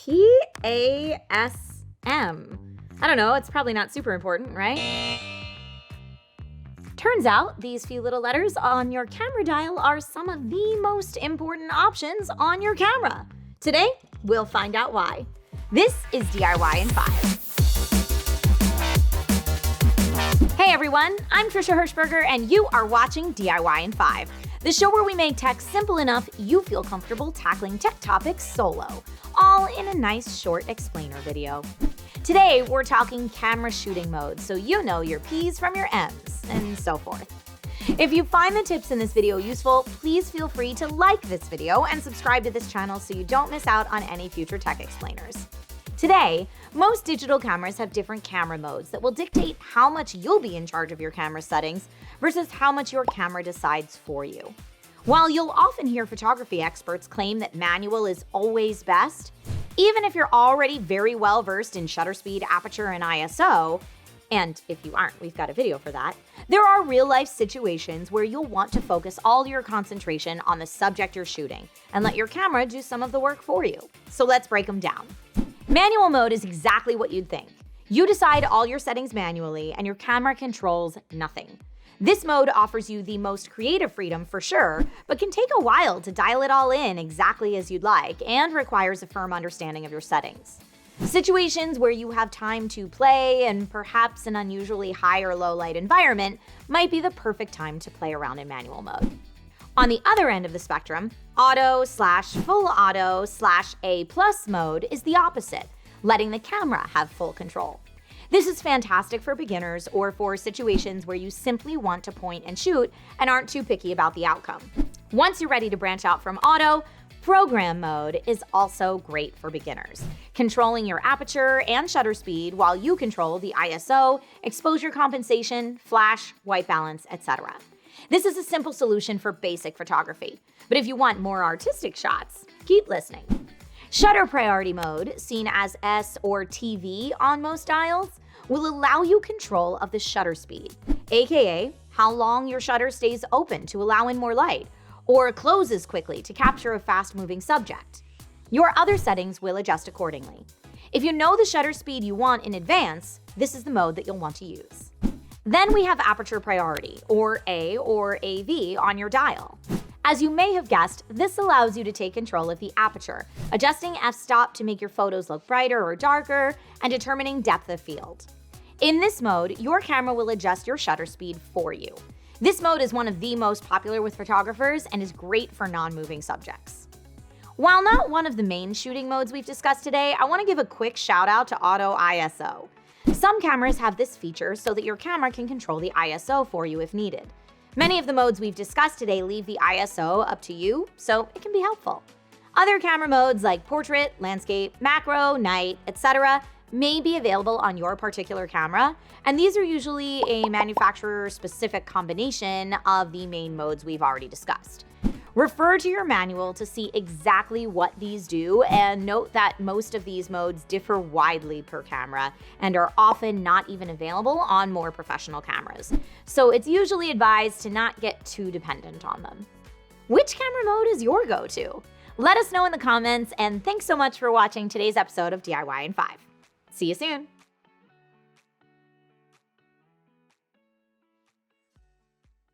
PASM. I don't know, it's probably not super important, right? Turns out these few little letters on your camera dial are some of the most important options on your camera. Today, we'll find out why. This is DIY in 5. Hey everyone, I'm Trisha Hirschberger and you are watching DIY in 5, the show where we make tech simple enough you feel comfortable tackling tech topics solo, all in a nice short explainer video. Today, we're talking camera shooting mode, so you know your P's from your M's, and so forth. If you find the tips in this video useful, please feel free to like this video and subscribe to this channel so you don't miss out on any future tech explainers. Today, most digital cameras have different camera modes that will dictate how much you'll be in charge of your camera settings versus how much your camera decides for you. While you'll often hear photography experts claim that manual is always best, even if you're already very well versed in shutter speed, aperture, and ISO, and if you aren't, we've got a video for that, there are real-life situations where you'll want to focus all your concentration on the subject you're shooting and let your camera do some of the work for you. So let's break them down. Manual mode is exactly what you'd think. You decide all your settings manually and your camera controls nothing. This mode offers you the most creative freedom for sure, but can take a while to dial it all in exactly as you'd like and requires a firm understanding of your settings. Situations where you have time to play and perhaps an unusually high or low light environment might be the perfect time to play around in manual mode. On the other end of the spectrum, auto/full auto/A+ mode is the opposite, letting the camera have full control. This is fantastic for beginners or for situations where you simply want to point and shoot and aren't too picky about the outcome. Once you're ready to branch out from auto, program mode is also great for beginners, controlling your aperture and shutter speed while you control the ISO, exposure compensation, flash, white balance, etc. This is a simple solution for basic photography, but if you want more artistic shots, keep listening. Shutter priority mode, seen as S or TV on most dials, will allow you control of the shutter speed, aka how long your shutter stays open to allow in more light, or closes quickly to capture a fast-moving subject. Your other settings will adjust accordingly. If you know the shutter speed you want in advance, this is the mode that you'll want to use. Then we have aperture priority, or A or AV on your dial. As you may have guessed, this allows you to take control of the aperture, adjusting f-stop to make your photos look brighter or darker, and determining depth of field. In this mode, your camera will adjust your shutter speed for you. This mode is one of the most popular with photographers and is great for non-moving subjects. While not one of the main shooting modes we've discussed today, I want to give a quick shout out to Auto ISO. Some cameras have this feature so that your camera can control the ISO for you if needed. Many of the modes we've discussed today leave the ISO up to you, so it can be helpful. Other camera modes like portrait, landscape, macro, night, etc. may be available on your particular camera, and these are usually a manufacturer-specific combination of the main modes we've already discussed. Refer to your manual to see exactly what these do, and note that most of these modes differ widely per camera and are often not even available on more professional cameras. So it's usually advised to not get too dependent on them. Which camera mode is your go-to? Let us know in the comments, and thanks so much for watching today's episode of DIY in 5. See you soon.